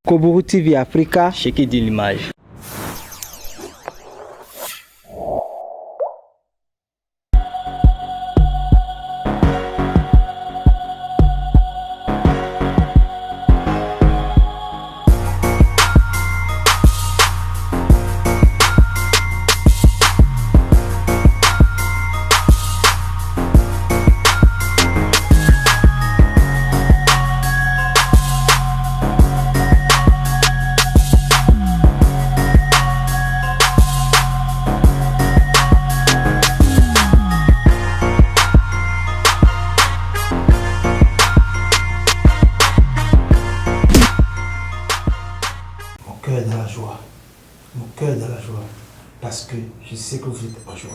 Kobourou TV Africa, Cheikh de l'image. Mon cœur dans la joie, parce que je sais que vous êtes en joie.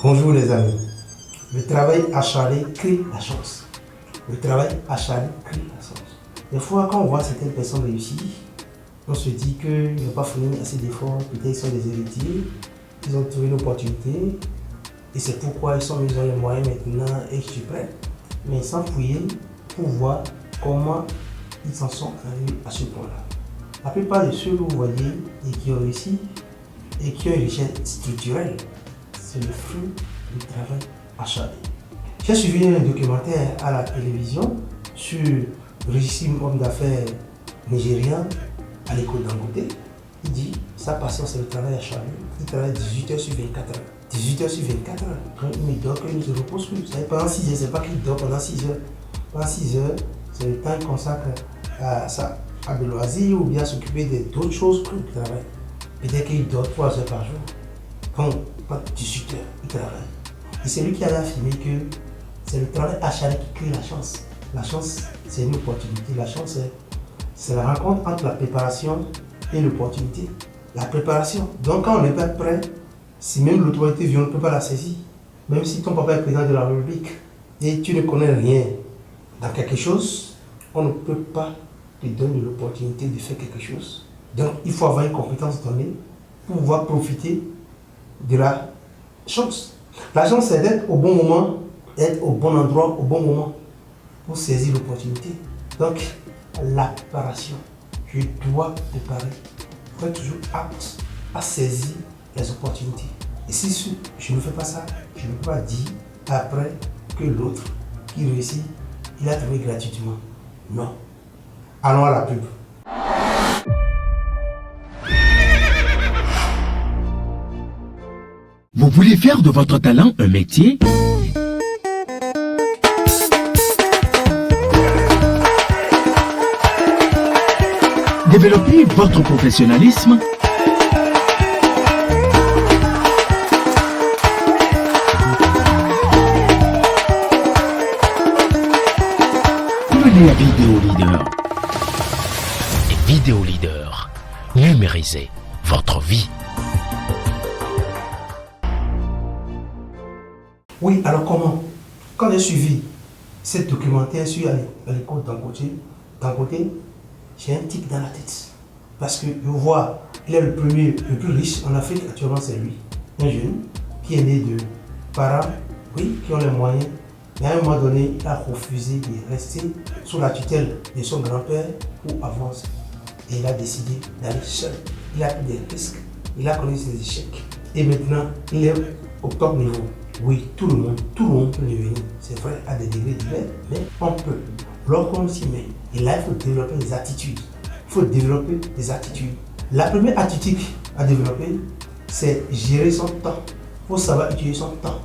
Bonjour les amis. Le travail acharné crée la chance. Le travail acharné crée la chance. Des fois, quand on voit certaines personnes réussir, on se dit qu'ils n'ont pas fourni assez d'efforts, peut-être ils sont des héritiers, ils ont trouvé une opportunité, et c'est pourquoi ils ont les moyens maintenant et je suis prêt. Mais sans fouiller pour voir comment ils en sont arrivés à ce point-là. La plupart de ceux que vous voyez et qui ont réussi et qui ont une richesse structurelle, c'est le fruit du travail acharné. J'ai suivi un documentaire à la télévision sur le richissime homme d'affaires nigérien Aliko Dangote. Il dit sa passion c'est le travail acharné. Il travaille 18 heures sur 24 heures. 18 heures sur 24 heures. Quand il ne dort, quand il ne se repose plus. Vous savez, pendant 6 heures, c'est pas qu'il dort pendant 6 heures. Pendant 6 heures, c'est le temps qu'il consacre à des loisirs ou bien s'occuper d'autres choses que le travail. Peut-être qu'il dort 3 heures par jour. Quand 18 heures, il travaille. Et c'est lui qui a affirmé que c'est le travail acharné qui crée la chance. La chance, c'est une opportunité. La chance, c'est la rencontre entre la préparation et l'opportunité. La préparation. Donc quand on n'est pas prêt, si même l'autorité vient, on ne peut pas la saisir. Même si ton papa est président de la République et tu ne connais rien dans quelque chose, on ne peut pas te donner l'opportunité de faire quelque chose. Donc il faut avoir une compétence donnée pour pouvoir profiter de la chance. La chance, c'est d'être au bon moment, être au bon endroit, au bon moment pour saisir l'opportunité. Donc la préparation. Je dois préparer pour être toujours apte à saisir les opportunités. Et si je ne fais pas ça, je ne peux pas dire après que l'autre qui réussit, il a trouvé gratuitement. Non. Allons à la pub. Vous voulez faire de votre talent un métier? Développer votre professionnalisme? Devenez vidéo leader. Et vidéo leader, numérisez votre vie. Oui, alors comment? Quand j'ai suivi ce documentaire sur Aliko Dangote, j'ai un tic dans la tête. Parce que je vois, il est le premier, le plus riche en Afrique actuellement, c'est lui. Un jeune qui est né de parents, oui, qui ont les moyens. Mais à un moment donné, il a refusé de rester sous la tutelle de son grand-père pour avancer. Et il a décidé d'aller seul. Il a pris des risques, il a connu ses échecs. Et maintenant, il est au top niveau. Oui, tout le monde peut devenir. C'est vrai, à des degrés divers, mais on peut. Lorsqu'on s'y met. Et là, il faut développer des attitudes. La première attitude à développer, c'est gérer son temps. Il faut savoir utiliser son temps.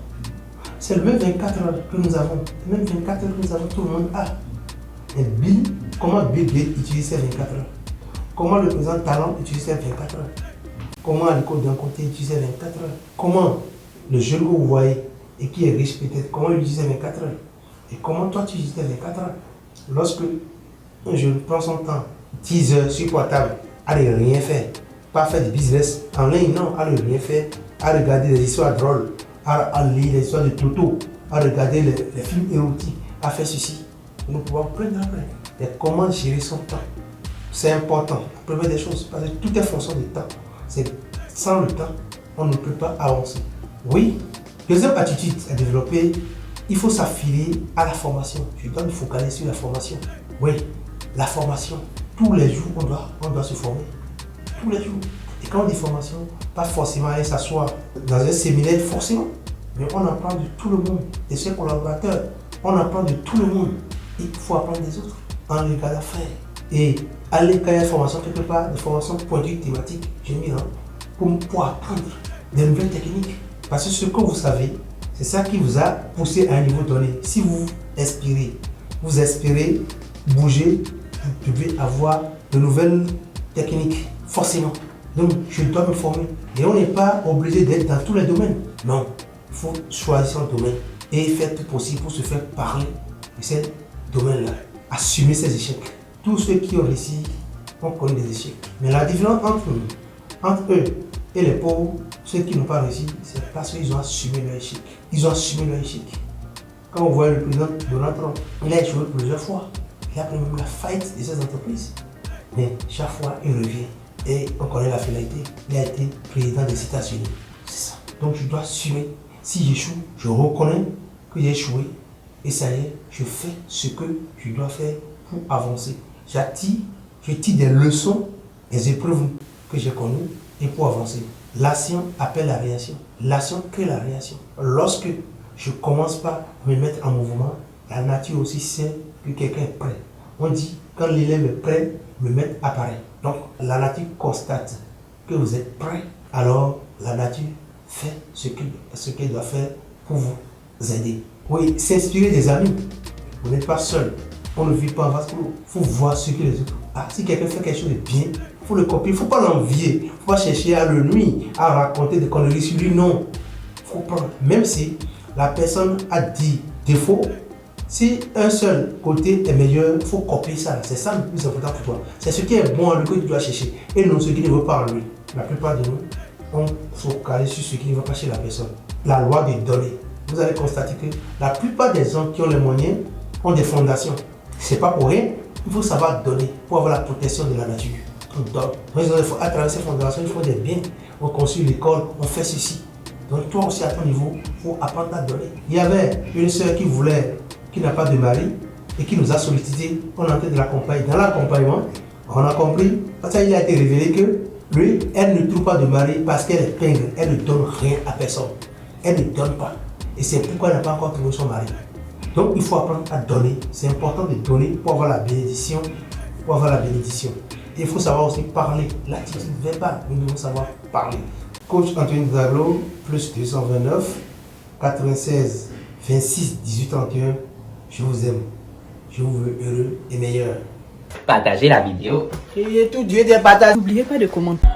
C'est le même 24 heures que nous avons. Le même 24 heures que nous avons, tout le monde a. Et comment Bill Gates utilise ces 24 heures? Comment le président Talon utilise ces 24 heures? Comment Aliko Dangote utilise ces 24 heures? Comment le jeune que vous voyez et qui est riche peut-être, comment il utilise ces 24 heures? Et comment toi tu utilises ces 24 heures? Lorsque un jeune prend son temps, 10 heures sur portable, à ne rien faire, pas faire du business en ligne, non, à ne rien faire, à regarder des histoires drôles, à lire les histoires de Toto, à regarder les films érotiques, à faire ceci. Nous pouvons prendre après. Et comment gérer son temps? C'est important. La première des choses, parce que tout est fonction du temps. Sans le temps, on ne peut pas avancer. Oui, deuxième attitude à développer, il faut s'affilier à la formation. Je dois me focaliser sur la formation. Oui, la formation. tous les jours, on doit se former. Tous les jours. Et quand on dit formation, pas forcément aller s'asseoir dans un séminaire, forcément. Mais on apprend de tout le monde, de ses collaborateurs. On apprend de tout le monde. Il faut apprendre des autres. En regard à faire. Et aller quand il y a une formation quelque part, des formations pointues thématiques, j'ai mis là, pour apprendre des nouvelles techniques. Parce que ce que vous savez, c'est ça qui vous a poussé à un niveau donné. Si vous vous espérez bouger, vous devez avoir de nouvelles techniques, forcément. Donc, je dois me former. Et on n'est pas obligé d'être dans tous les domaines. Non, il faut choisir un domaine et faire tout possible pour se faire parler de ces domaines-là. Assumer ses échecs. Tous ceux qui ont réussi ont connu des échecs. Mais la différence entre eux et les pauvres, ceux qui n'ont pas réussi, c'est parce qu'ils ont assumé leur échec. Ils ont assumé leur échec. Quand on voit le président Donald Trump, il a échoué plusieurs fois. Il a pris même la faillite de ses entreprises. Mais chaque fois, il revient. Et on connaît la finalité. Il a été président des États-Unis. C'est ça. Donc je dois assumer. Si j'échoue, je reconnais que j'ai échoué. Et ça y est, je fais ce que je dois faire pour avancer. Je tire des leçons, des épreuves que j'ai connues et pour avancer. L'action appelle la réaction. L'action crée la réaction. Lorsque je ne commence pas à me mettre en mouvement, la nature aussi sait que quelqu'un est prêt. On dit, quand l'élève est prêt, le maître apparaît. Donc, la nature constate que vous êtes prêt, alors la nature fait ce qu'elle doit faire pour vous aider. Oui, s'inspirer des amis. Vous n'êtes pas seul. On ne vit pas en vase clos. Il faut voir ce que les autres. Si quelqu'un fait quelque chose de bien, il faut le copier. Il ne faut pas l'envier. Il ne faut pas chercher à le nuire, à raconter des conneries sur lui. Non. Il faut prendre. Même si la personne a dit défaut, si un seul côté est meilleur, il faut copier ça. C'est ça le plus important pour toi. C'est ce qui est bon en lui que tu dois chercher. Et non ce qui ne veut pas en lui. La plupart de nous, on se focalise sur ce qui ne va pas chez la personne. La loi des données. Vous allez constater que la plupart des gens qui ont les moyens ont des fondations. C'est pas pour rien. Il faut savoir donner pour avoir la protection de la nature. On donne. À travers ces fondations, il faut des biens. On construit l'école, on fait ceci. Donc toi aussi à ton niveau, il faut apprendre à donner. Il y avait une soeur qui n'a pas de mari et qui nous a sollicité. On est en train de l'accompagner. Dans l'accompagnement, on a compris, parce qu'il a été révélé que lui, elle ne trouve pas de mari parce qu'elle est pingre. Elle ne donne rien à personne. Elle ne donne pas. Et c'est pourquoi elle n'a pas encore trouvé son mari. Donc il faut apprendre à donner. C'est important de donner pour avoir la bénédiction. Et il faut savoir aussi parler. L'attitude verbale, nous devons savoir parler. Coach Anthony Daglo, plus 229 96 26 18 31. Je vous aime. Je vous veux heureux et meilleur. Partagez la vidéo. Et tout Dieu des batailles. N'oubliez pas de commenter.